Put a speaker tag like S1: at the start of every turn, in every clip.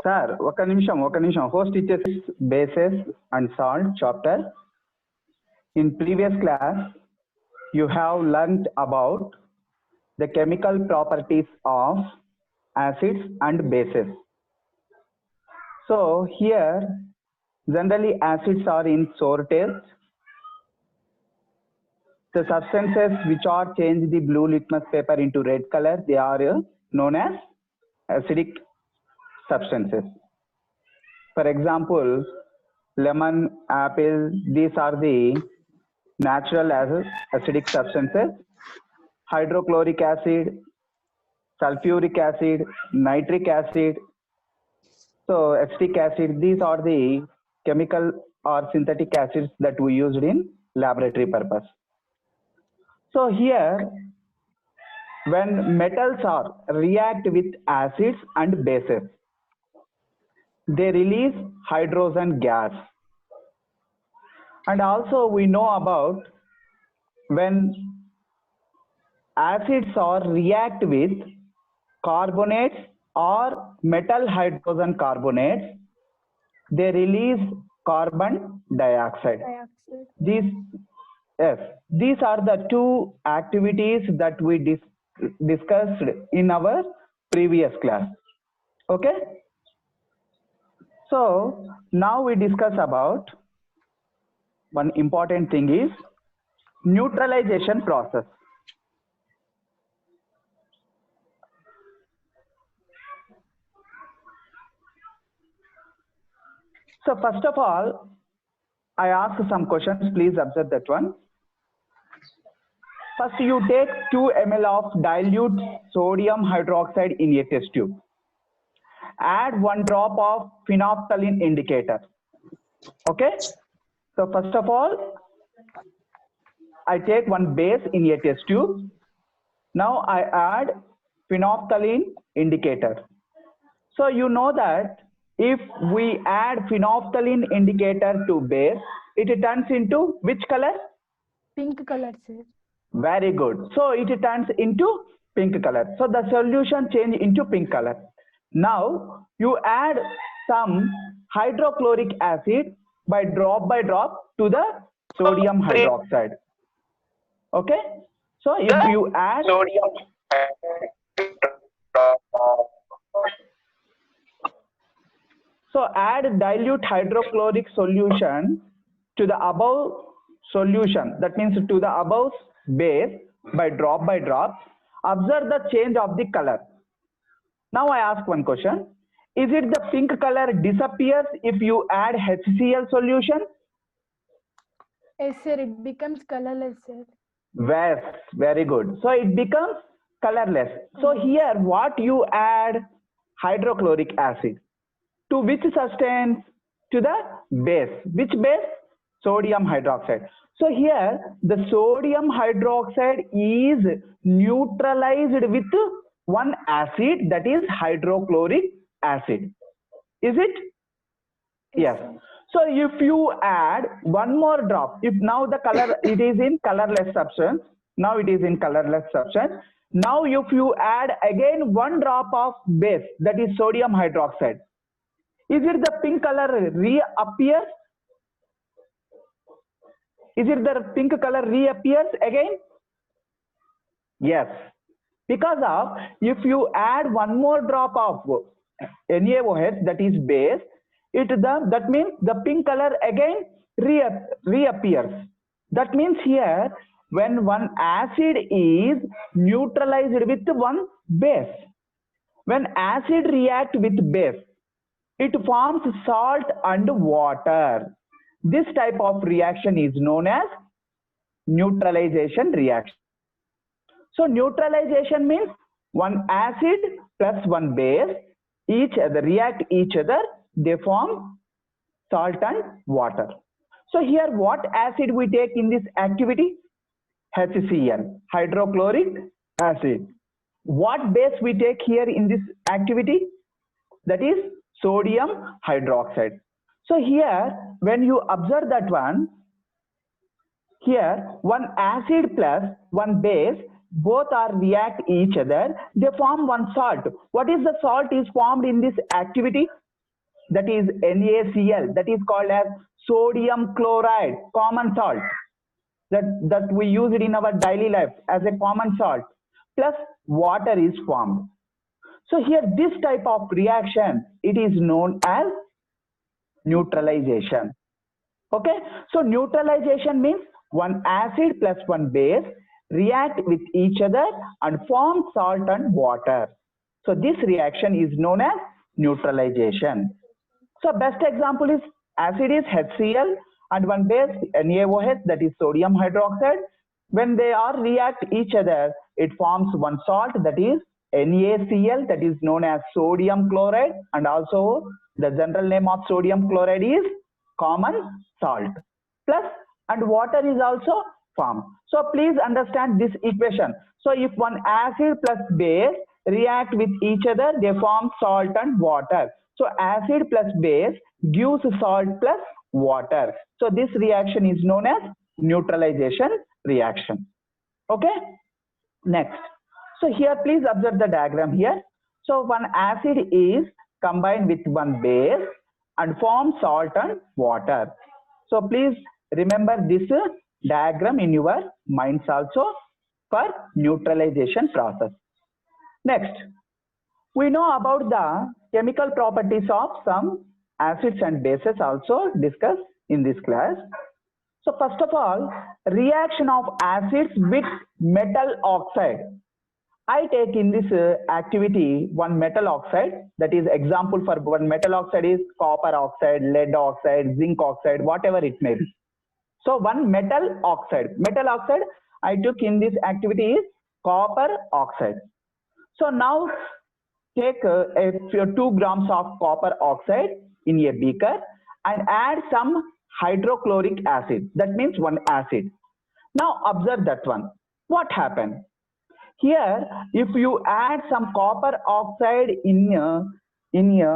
S1: Sir, ఒక నిమిషం. Host teaches bases and salt chapter. In previous class, you have learnt about the chemical properties of acids and bases. So here, generally acids are in sour taste. The substances which are change the blue litmus paper into red color, they are known as acidic substances. For example, lemon, apple, these are the natural acidic substances. Hydrochloric acid, sulfuric acid, nitric acid, so acetic acid, these are the chemical or synthetic acids that we used in laboratory purpose. So here, when metals are react with acids and bases, they release hydrogen gas. And also we know about when acids are react with carbonates or metal hydrogen carbonates, they release carbon dioxide. These are the two activities that we discussed in our previous class. Okay? So now we discuss about one important thing is neutralization process. So first of all, I ask some questions. Please observe that one. First, you take 2 ml of dilute sodium hydroxide in a test tube. Add 1 drop of phenolphthalein indicator. Okay? So first of all, I take 1 base in a test tube. Now I add phenolphthalein indicator. So you know that if we add phenolphthalein indicator to base, it turns into which color?
S2: Pink color, sir.
S1: Very good. So it turns into pink color. So the solution change into pink color. Now you add some hydrochloric acid by drop to the sodium hydroxide. Okay? So if you add sodium, so add dilute hydrochloric solution to the above solution, that means to the above base by drop. Observe the change of the color. Now I ask one question. Is it the pink color disappears if you add HCl solution?
S2: Yes, sir. It becomes colorless, sir.
S1: Yes, very good. So it becomes colorless. So here what you add? Hydrochloric acid. To which substance? To the base. Which base? Sodium hydroxide. So here the sodium hydroxide is neutralized with one acid, that is hydrochloric acid. Is it? Yes. So if you add 1 more drop, if now the color, it is in colorless substance. Now it is in colorless substance. Now if you add again 1 drop of base, that is sodium hydroxide, is it the pink color reappears? Is it the pink color reappears again? Yes. Because of, if you add 1 more drop of NaOH, that is base, that means the pink color again reappears. That means here, when one acid is neutralized with one base, when acid react with base, it forms salt and water. This type of reaction is known as neutralization reaction. So neutralization means one acid plus one base, each other react each other, they form salt and water. So here what acid we take in this activity? HCl, hydrochloric acid. What base we take here in this activity? That is sodium hydroxide. So here when you observe that one, here one acid plus one base both are react each other, they form one salt. What is the salt is formed in this activity? That is NaCl, that is called as sodium chloride, common salt, that we use it in our daily life as a common salt, plus water is formed. So here this type of reaction, it is known as neutralization. Okay, so neutralization means one acid plus one base react with each other and form salt and water. So this reaction is known as neutralization. So best example is acid is HCl and one base NaOH, that is sodium hydroxide. When they are react each other, it forms one salt, that is NaCl, that is known as sodium chloride, and also the general name of sodium chloride is common salt. Plus and water is also formed. So please understand this equation. So if one acid plus base react with each other, they form salt and water. So acid plus base gives salt plus water. So this reaction is known as neutralization reaction. Okay. Next. So here please observe the diagram here. So one acid is combined with one base and form salt and water. So please remember this diagram in your minds also for neutralization process. Next, we know about the chemical properties of some acids and bases also discussed in this class. So first of all, reaction of acids with metal oxide. I take in this activity one metal oxide, that is example for one metal oxide is copper oxide, lead oxide, zinc oxide, whatever it may be. So one metal oxide I took in this activity is copper oxide. So now take 2 grams of copper oxide in a beaker and add some hydrochloric acid, that means one acid. Now observe that one. What happened? Here, if you add some copper oxide in a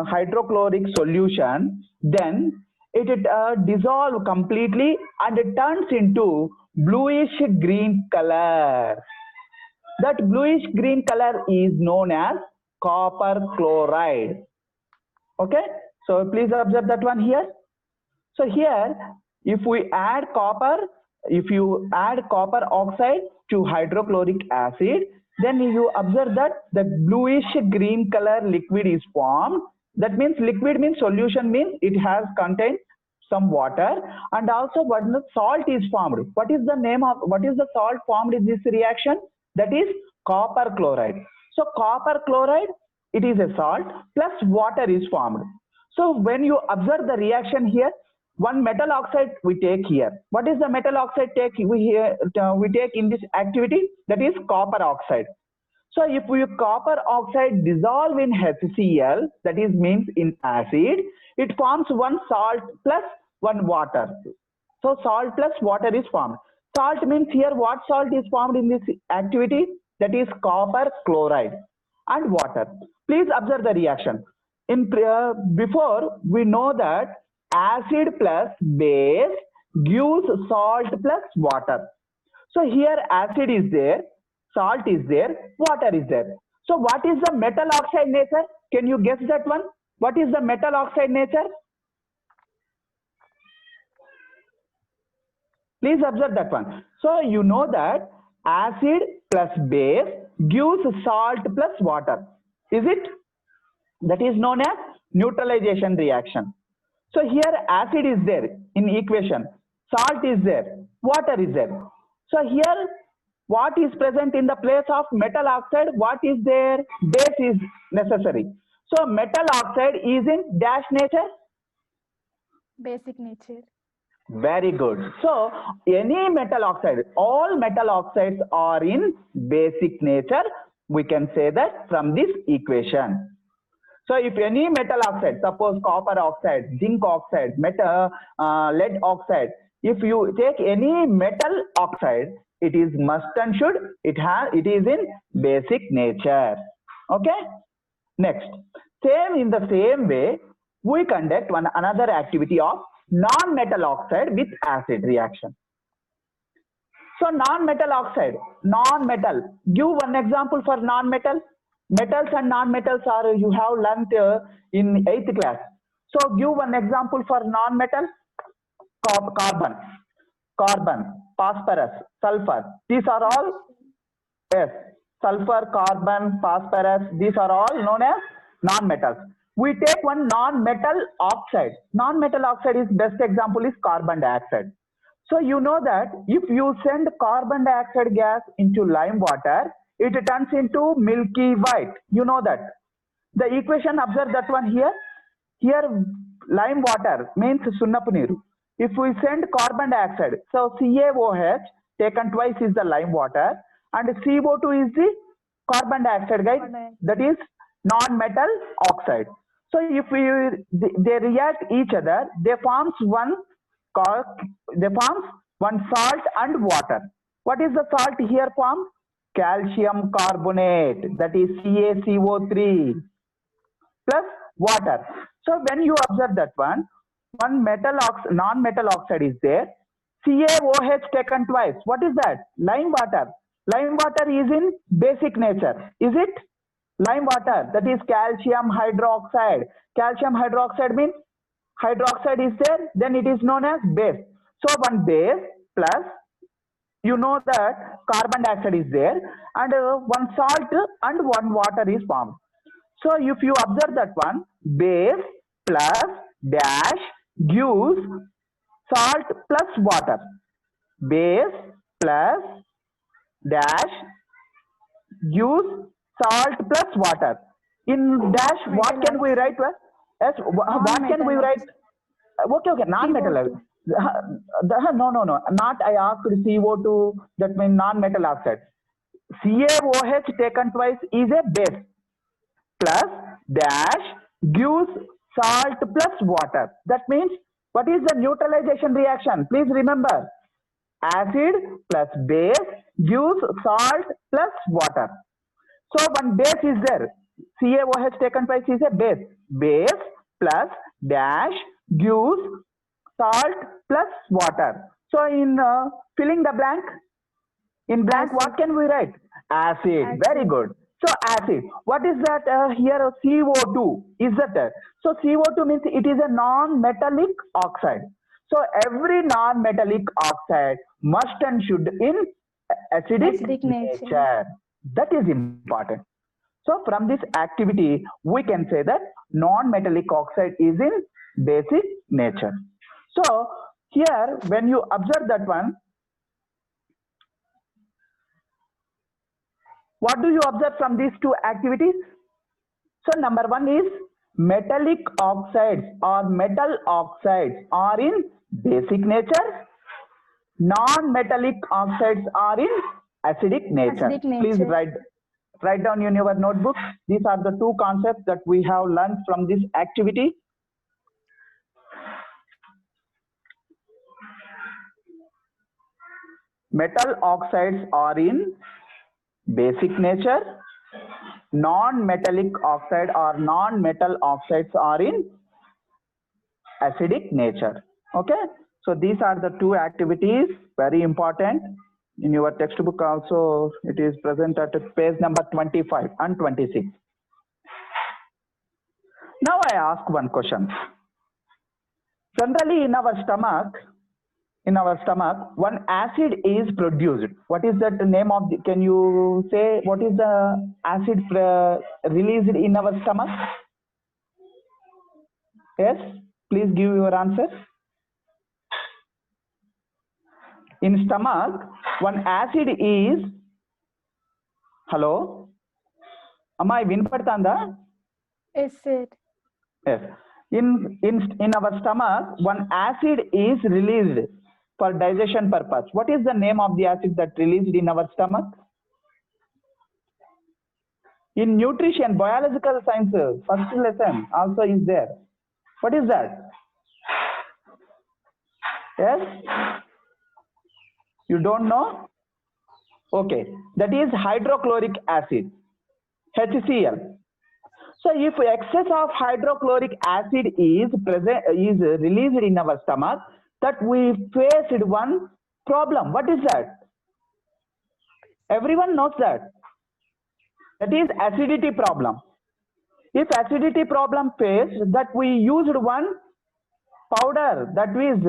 S1: hydrochloric solution, then it dissolves completely and it turns into bluish green color. That bluish green color is known as copper chloride. Okay, so please observe that one here. So here, if you add copper oxide to hydrochloric acid, then you observe that the bluish green color liquid is formed. That means liquid means solution means it has contained some water, and also when the salt is formed. What is the salt formed in this reaction? That is copper chloride. So copper chloride, it is a salt plus water is formed. So when you observe the reaction here, one metal oxide we take here. What is the metal oxide we take in this activity? That is copper oxide. So if copper oxide dissolve in HCl, that is means in acid, it forms one salt plus one water. So salt plus water is formed. Salt means here what salt is formed in this activity? That is copper chloride and water. Please observe the reaction. Before we know that acid plus base gives salt plus water. So here acid is there, salt is there, water is there. So what is the metal oxide nature? Can you guess that one? What is the metal oxide nature? Please observe that one. So you know that acid plus base gives salt plus water. Is it? That is known as neutralization reaction. So here acid is there in equation, salt is there, water is there. So here what is present in the place of metal oxide? What is there? Base is necessary. So metal oxide is in dash nature?
S2: Basic nature.
S1: Very good. So any metal oxide, all metal oxides are in basic nature. We can say that from this equation. So if any metal oxide, suppose copper oxide, zinc oxide, lead oxide, if you take any metal oxide, it is must and should, it is in basic nature. Okay. Next, in the same way, we conduct another activity of non-metal oxide with acid reaction. So non-metal oxide, non-metal. Give one example for non-metal. Metals and non-metals are you have learnt in 8th class. So give one example for non-metal. Carbon, phosphorus, sulfur. These are all, yes, sulfur, carbon, phosphorus. These are all known as non-metals. We take one non-metal oxide. Non-metal oxide is best example is carbon dioxide. So you know that if you send carbon dioxide gas into lime water, it turns into milky white. You know that. The equation, observe that one here. Here lime water means sunnapu neeru. If we send carbon dioxide, so CaOH taken twice is the lime water and CO2 is the carbon dioxide, guys. That is non-metal oxide. So if they react each other, they forms one salt and water. What is the salt here formed? Calcium carbonate, that is CaCO3 plus water. So when you observe that one non-metal oxide is there. CaOH taken twice. What is that? Lime water. Lime water is in basic nature. Is it? Lime water, that is calcium hydroxide. Calcium hydroxide means hydroxide is there, then it is known as base. So one base plus, you know that carbon dioxide is there, and one salt and one water is formed. So if you observe that one, base plus dash gives salt plus water. Base plus dash gives salt plus water. In dash, what can we write? Yes, what can we write? Okay, non-metal. No. Not I asked CO2, that means non-metal oxide. CaOH taken twice is a base. Plus dash gives salt plus water. That means, what is the neutralization reaction? Please remember. Acid plus base gives salt plus water. So one base is there. CaOH taken twice is a base. Base plus dash gives salt plus water. So in filling the blank, in blank, what can we write? Acid. Very good. So acid. What is that here? CO2. Is that? So CO2 means it is a non-metallic oxide. So every non-metallic oxide must and should in acidic nature. That is important. So from this activity, we can say that non-metallic oxide is in basic nature. So here, when you observe that one, what do you observe from these two activities? So number one is metallic oxides or metal oxides are in basic nature. Non-metallic oxides are in acidic nature. Please write down in your notebook. These are the two concepts that we have learned from this activity. Metal oxides are in basic nature. Non-metallic oxide or non-metal oxides are in acidic nature. Okay. So these are the two activities, very important. In your textbook also, it is present at page number 25 and 26. Now I ask one question. Generally in our stomach, one acid is produced. What is that name of the, can you say what is the acid released in our stomach? Yes, please give your answer. In stomach, one acid is, hello? Am I vinpadtanda?
S2: Yes, sir.
S1: Yes. In our stomach, one acid is released for digestion purpose. What is the name of the acid that released in our stomach? In nutrition, biological sciences, first lesson also is there. What is that? Yes? You don't know? Okay. That is hydrochloric acid, HCl. So if excess of hydrochloric acid is released in our stomach, that we faced one problem. What is that? Everyone knows that. That is acidity problem. If acidity problem faced, that we used one powder that is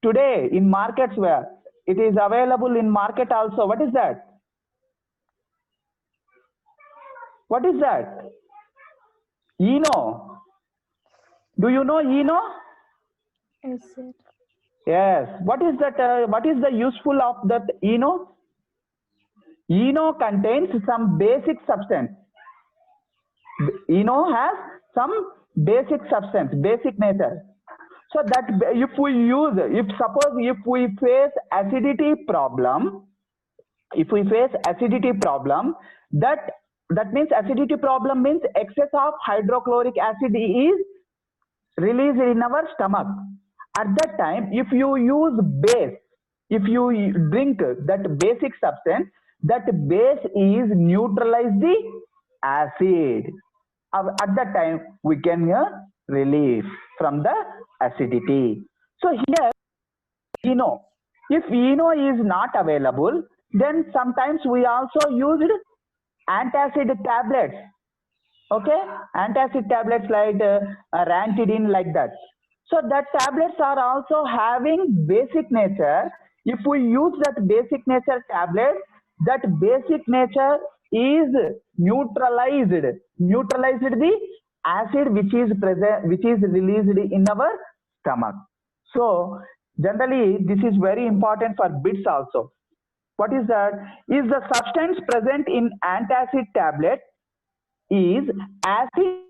S1: today in markets where it is available in market also. What is that? What is that? Eno. Do you know Eno?
S2: Yes, sir.
S1: Yes. What is that? What is the useful of that Eno? Eno contains some basic substance. Eno has some basic substance, basic nature. So that if we use, suppose if we face acidity problem, that means acidity problem means excess of hydrochloric acid is released in our stomach. At that time, if you use base, if you drink that basic substance, that base is neutralize the acid. At that time, we can relief from the acidity. So here, Eno. If Eno is not available, then sometimes we also used antacid tablets. Okay, antacid tablets like Ranitidine, like that. So that tablets are also having basic nature. If we use that basic nature tablet, that basic nature is neutralized the acid which is present, which is released in our stomach. So generally this is very important for BITS also. What is that? Is the substance present in antacid tablet is acid.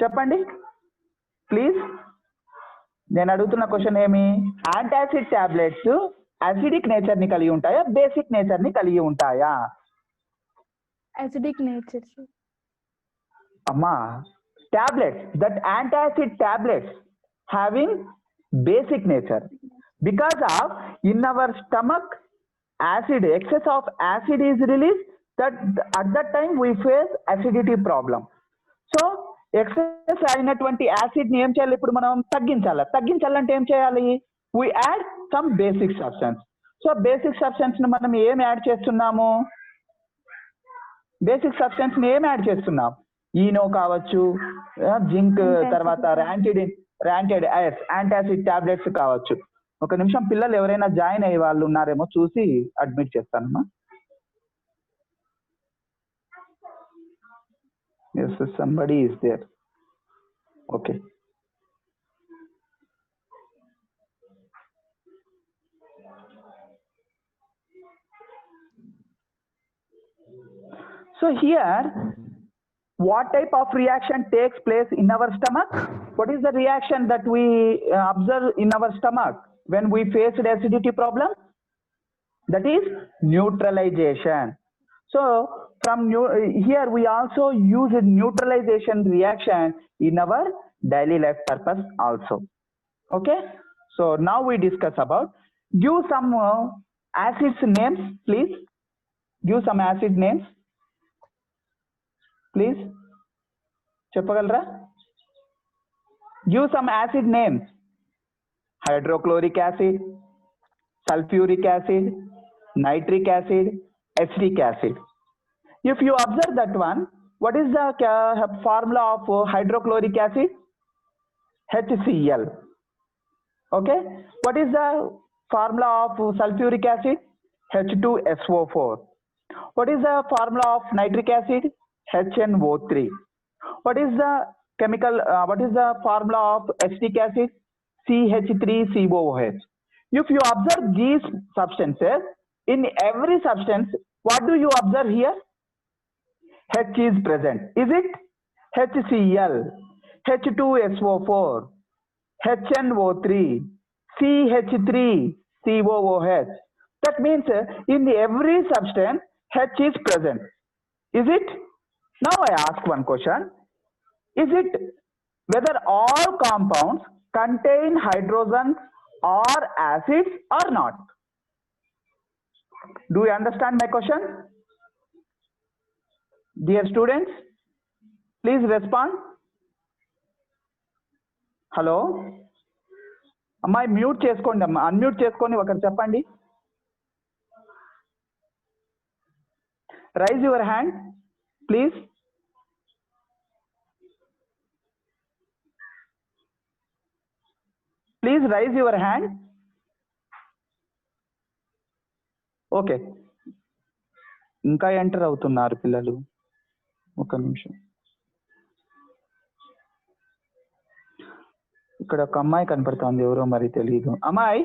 S1: చెప్పండి please. నేను అడుగుతున్న question ఏమి, antacid tablets acidic nature ని కలిగి ఉంటాయా, basic nature ని కలిగి ఉంటాయా?
S2: Acidic nature, sir.
S1: అమ్మా, tablets, that antacid tablets having basic nature, because of in our stomach acid, excess of acid is released, that at that time we face acidity problem. So excess అయినటువంటి acid ని ఏం చేయాలి, ఇప్పుడు మనం తగ్గించాలంటే ఏం చేయాలి? we add some basic substance. So basic substance ని మనం ఏం యాడ్ చేస్తున్నాము? బేసిక్ సబ్స్టెన్స్ ని ఏం యాడ్ చేస్తున్నాం? ఈనో కావచ్చు, జింక్, తర్వాత యాంటాసిడ్ టాబ్లెట్స్ కావచ్చు. ఒక నిమిషం, పిల్లలు ఎవరైనా జాయిన్ అయ్యే వాళ్ళు ఉన్నారేమో చూసి అడ్మిట్ చేస్తానమ్మా. Yes, somebody is there. Okay. So here, what type of reaction takes place in our stomach? What is the reaction that we observe in our stomach when we face the acidity problem? That is neutralization. So from here we also use a neutralization reaction in our daily life purpose also. Okay, so now we discuss about, give some acids names please. Give some acid names please. చెప్పగలరా? Give some acid names. Hydrochloric acid, sulfuric acid, nitric acid, acetic acid. If you observe that one, what is the formula of hydrochloric acid? HCl. Okay. What is the formula of sulfuric acid? H2SO4. What is the formula of nitric acid? HNO3. What is the what is the formula of acetic acid? CH3COOH. If you observe these substances, in every substance, what do you observe here? H is present. Is it? HCl, H2SO4, HNO3, CH3COOH. That means in every substance, H is present. Is it? Now I ask one question. Is it whether all compounds contain hydrogens or acids or not? Do you understand my question? Dear students, please respond. Hello అమ్మాయి, mute చేసుకోండి అమ్మా, unmute చేసుకొని ఒకరు చెప్పండి. Raise your hand, please. Please raise your hand. Okay. ఇంకా enter అవుతున్నారు పిల్లలు. ఒక నిమిషం. ఇక్కడ ఒక అమ్మాయి కనపడుతోంది, ఎవరో మరి తెలియదు. అమ్మాయి,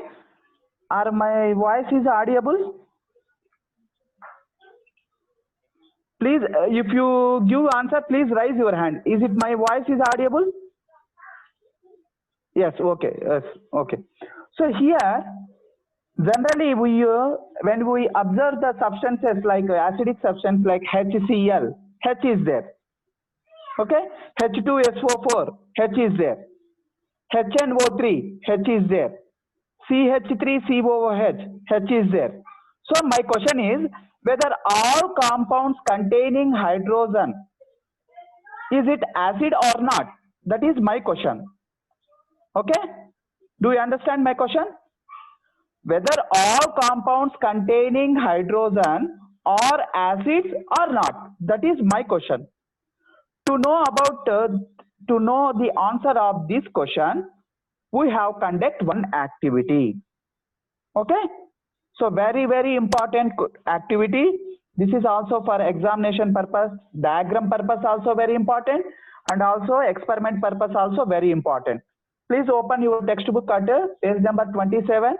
S1: are my voice is audible? Please, if you give answer, please raise your hand. Is it my voice is audible? Yes, okay, yes, okay. So here, generally when we observe the substances like acidic substance like HCl, H is there. Okay, H2SO4, H is there. HNO3, H is there. CH3COOH, H is there. So my question is, whether all compounds containing hydrogen, is it acid or not? That is my question. Okay, do you understand my question? Whether all compounds containing hydrogen are acids or not, that is my question. To know the answer of this question, we have conduct one activity. Okay, so very important activity. This is also for examination purpose, diagram purpose also very important, and also experiment purpose also very important. Please open your textbook at page number 27.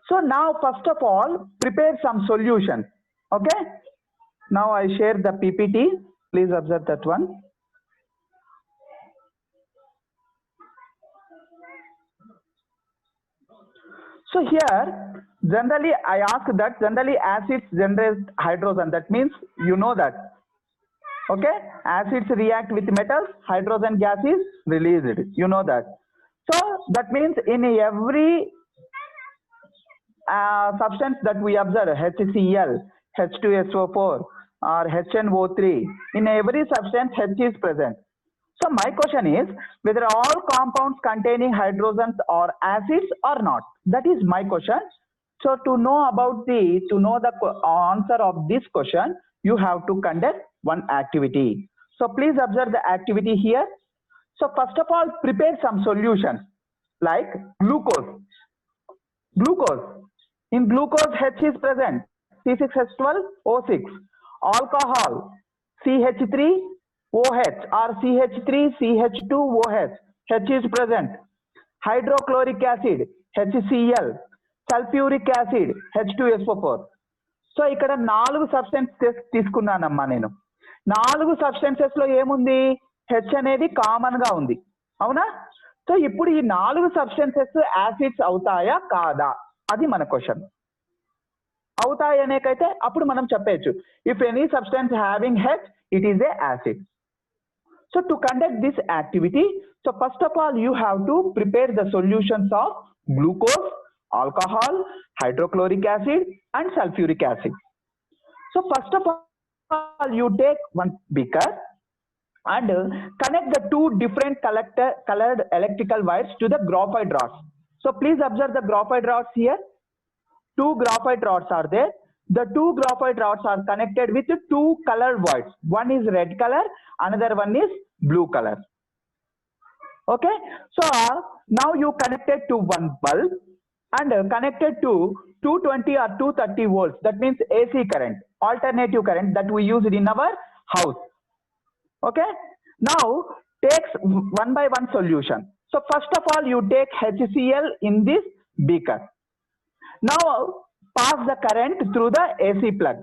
S1: So now first of all, prepare some solution. Okay, now I share the PPT. Please observe that one. So here, generally I ask that generally acids generate hydrogen. That means you know that. Okay, acids react with metals, hydrogen gas is released. You know that. So that means in every substance that we observe, HCl, H2SO4 or HNO3, in every substance H is present. So my question is whether all compounds containing hydrogens are acids or not. That is my question. So to know the answer of this question, you have to conduct one activity. So please observe the activity here. So first of all, prepare some solutions like glucose. In glucose, H is present, C6H12O6. Alcohol, CH3OH or CH3CH2OH, H is present. Hydrochloric acid, HCl. Sulfuric acid, H2SO4. So ఇక్కడ 4 substances తీసుకున్నానమ్మా నేను. 4 substances లో ఏముంది? H అనేది common గా ఉంది, అవునా? So ఇప్పుడు ఈ 4 సబ్స్టెన్సెస్ యాసిడ్స్ అవుతాయా కాదా, అది మన క్వశ్చన్. అవుతాయి అనేకైతే అప్పుడు మనం చెప్పచ్చు, if any substance having H, it is a acid. So to conduct this activity, so first of all you have to prepare the solutions of glucose, alcohol, hydrochloric acid and sulfuric acid. So first of all you take one beaker and connect the 2 different colored electrical wires to the graphite rods. So please observe the graphite rods here. 2 graphite rods are there. The 2 graphite rods are connected with 2 colored wires. One is red color, another one is blue color. Okay, so now you connected to one bulb and connected to 220 or 230 volts. That means AC current, alternative current that we use in our house. Okay, now takes one by one solution. So first of all you take HCl in this beaker. Now pass the current through the AC plug.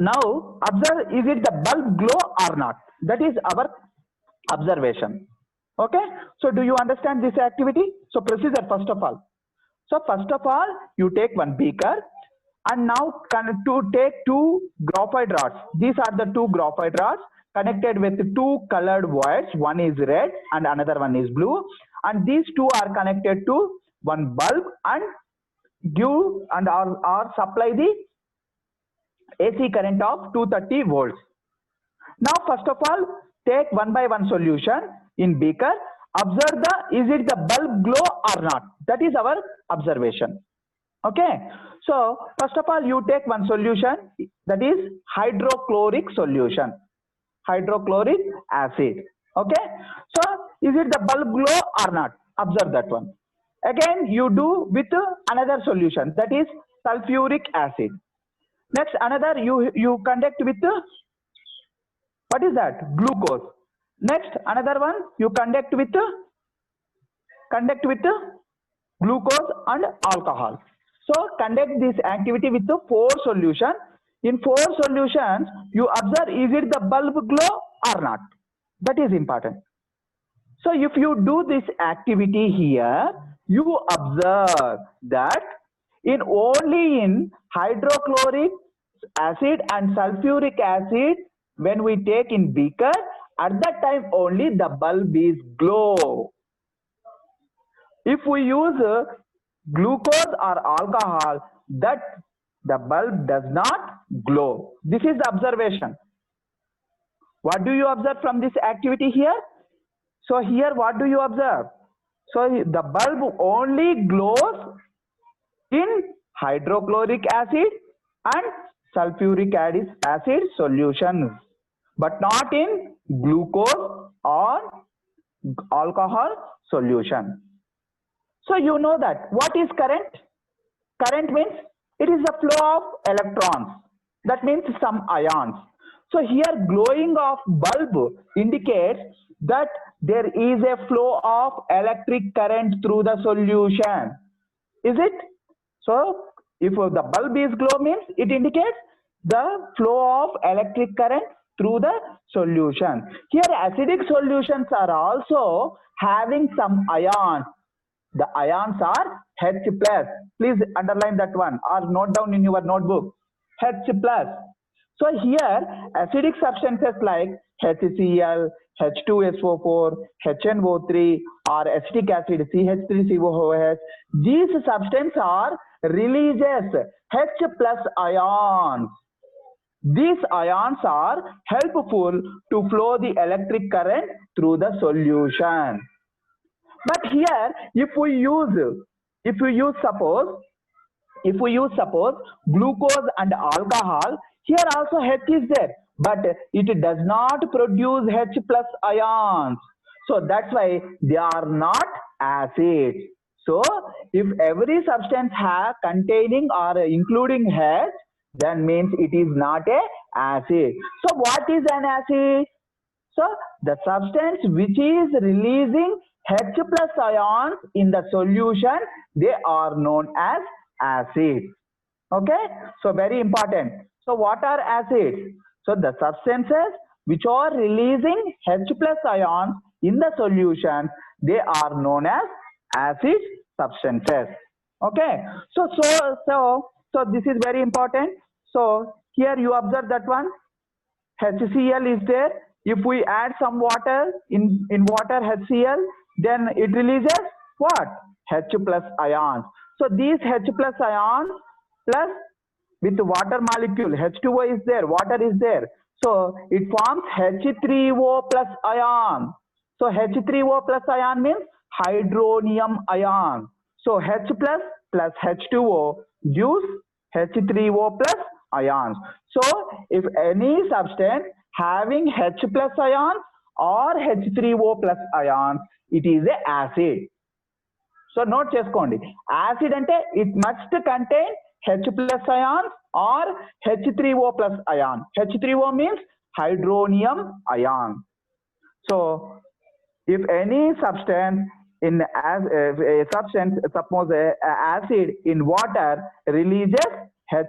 S1: Now observe, is it the bulb glow or not? That is our observation. Okay, so do you understand this activity? So procedure first of all. So first of all you take one beaker and now to take 2 graphite rods. These are the 2 graphite rods connected with 2 colored wires. One is red and another one is blue, and these 2 are connected to one bulb and give and or supply the AC current of 230 volts. Now first of all take one by one solution in beaker. Observe is it the bulb glow or not? That is our observation. Okay, So first of all, you take one solution, that is hydrochloric solution, hydrochloric acid. Okay, so is it the bulb glow or not? Observe that one. Again, you do with another solution, that is sulfuric acid. Next, another you conduct with what is that? Glucose. Next, another one you conduct with glucose and alcohol. So conduct this activity with the 4 solutions. In 4 solutions, you observe is it the bulb glow or not. That is important. So if you do this activity here, you observe that only in hydrochloric acid and sulfuric acid, when we take in beaker, at that time only the bulb is glow. If we use glucose or alcohol, that the bulb does not glow. This is the observation. What do you observe from this activity here? So here what do you observe? So the bulb only glows in hydrochloric acid and sulfuric acid solutions, but not in glucose or alcohol solution. So you know that what is current? Current means it is the flow of electrons. That means some ions. So here glowing of bulb indicates that there is a flow of electric current through the solution. Is it? So if the bulb is glow means it indicates the flow of electric current through the solution. Here acidic solutions are also having some ions. The ions are H+. Please underline that one or note down in your notebook. H+. So here acidic substances like HCl, H2SO4, HNO3 or acetic acid CH3COOH, these substances are releases H+ ions. These ions are helpful to flow the electric current through the solution. But here if we use suppose glucose and alcohol, here also H is there, but it does not produce H+ ions. So that's why they are not acids. So if every substance containing or including H, then means it is not a acid. So what is an acid? So the substance which is releasing H+ ions in the solution, they are known as acids. Okay, so very important. So what are acids? So the substances which are releasing H+ ions in the solution, they are known as acid substances. Okay, so this is very important. So here you observe that one, HCl is there. If we add some water in water HCl, then it releases what? H+ ions. So these H+ ions plus with water molecule, H2O is there, water is there. So it forms H3O plus ion. So H3O plus ion means hydronium ion. So H plus H2O gives H3O plus ions. So if any substance having H+ ions or H3O plus ions, it is a acid. So note cheskondi, acid ante it must contain H+ ions or H3O plus ion. H3O means hydronium ion. So if any substance a substance, suppose a acid in water releases H+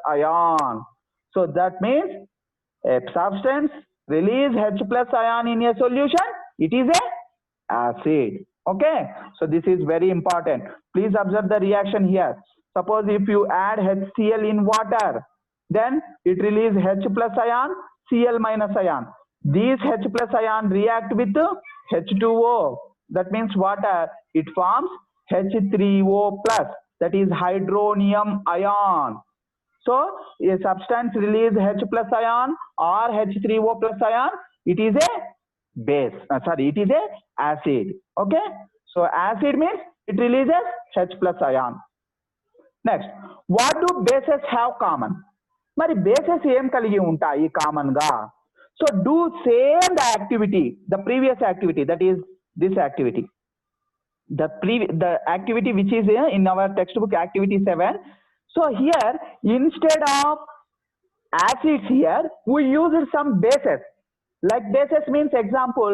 S1: ion. So that means a substance release H+ ion in a solution, it is a acid. Okay, so this is very important. Please observe the reaction here. Suppose if you add HCl in water, then it releases H+ ion, Cl minus ion. These H+ ion react with H2O. That means water, it forms H3O plus, that is hydronium ion. So a substance release H+ ion or H3O plus ion, it is a base. It is a acid. Okay. So acid means it releases H+ ion. Next, what do bases have common? మరి bases ఏం కలిగి ఉంటాయి common గా? So do same the activity, the previous activity, that is this activity. The activity which is in our textbook activity 7. So here instead of acids here we used some bases. Like bases means example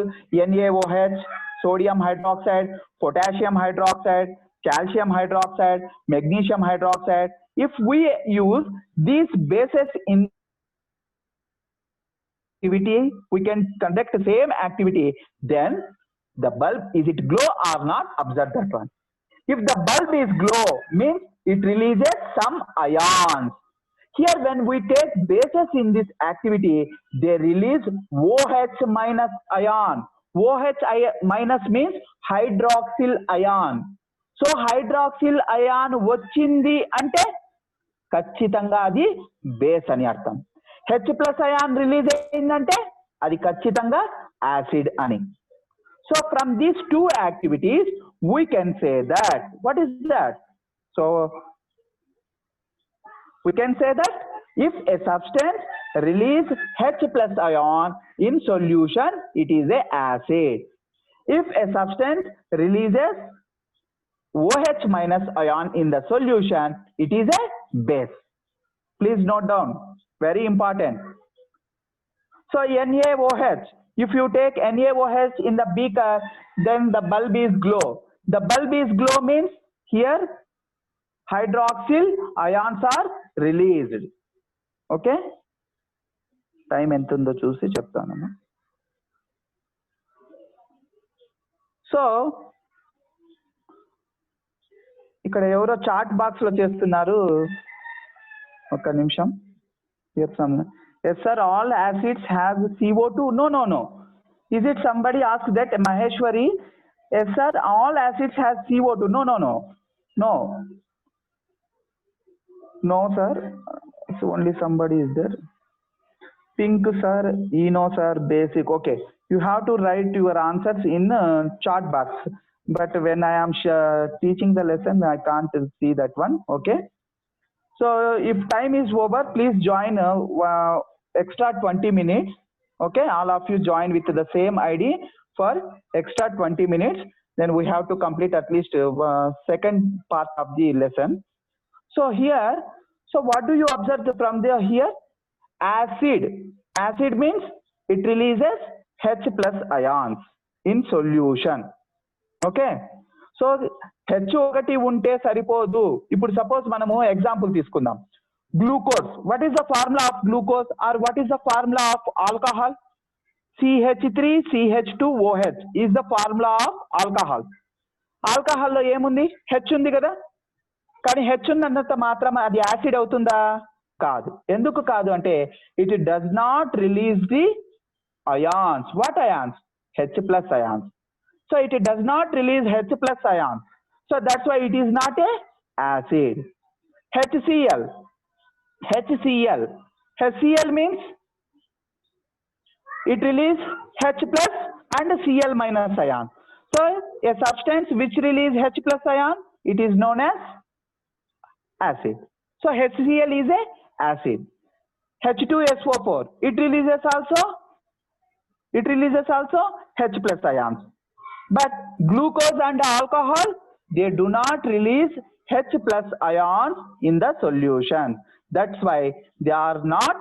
S1: NaOH, sodium hydroxide, potassium hydroxide, calcium hydroxide, magnesium hydroxide. If we use these bases in activity, we can conduct the same activity. Then the bulb, is it glow or not? Observe that one. If the bulb is glow, means it releases some ions. Here when we take bases in this activity, they release OH minus ion. OH minus means hydroxyl ion. So hydroxyl ion వచ్చింది అంటే ఖచ్చితంగా అది base అని అర్థం. H plus ion release అయిందంటే అది ఖచ్చితంగా acid అని. So from these two activities we can say that, what is that? So we can say that if a substance release H plus ion in solution, it is a acid. If a substance releases OH minus ion in the solution, it is a base. Please note down, very important. So NaOH, if you take NaOH in the beaker, then the bulb is glow. The bulb is glow means here hydroxyl ions are released. Okay, time ఎంత ఉందో చూసి చెప్తాను. So ఇక్కడ ఎవరో chat box లో చేస్తున్నారు, ఒక నిమిషం. Yes sir, all acids have CO2. No. Is it somebody asked that? Maheshwari? Yes sir, all acids have CO2. No sir, it's only somebody is there. Pink sir, Eno sir, basic. Okay, you have to write your answers in chat box, but when I am teaching the lesson I can't see that one. Okay, so if time is over, please join extra 20 minutes. Okay, all of you join with the same ID for extra 20 minutes. Then we have to complete at least second part of the lesson. So here, so what do you observe from there here? Acid means it releases H plus ions in solution. Okay, so H ఒకటి ఉంటే సరిపోదు. ఇప్పుడు suppose మనము example తీసుకుందాం. Glucose, what is the formula of glucose, or what is the formula of alcohol? CH3CH2OH is the formula of alcohol. Alcohol లో ఏముంది? H ఉంది కదా, కానీ H ఉన్నంత మాత్రం అది యాసిడ్ అవుతుందా? కాదు. ఎందుకు కాదు అంటే it does not release the ions. What ions? H plus ions. So it does not release H plus ions. So that's why it is not a acid. HCl means it release H plus and Cl minus ion. So a substance which release H plus ion, it is known as acid. So HCl is a acid. H2SO4, it releases also H plus ions. But glucose and alcohol, they do not release H plus ions in the solution. That's why they are not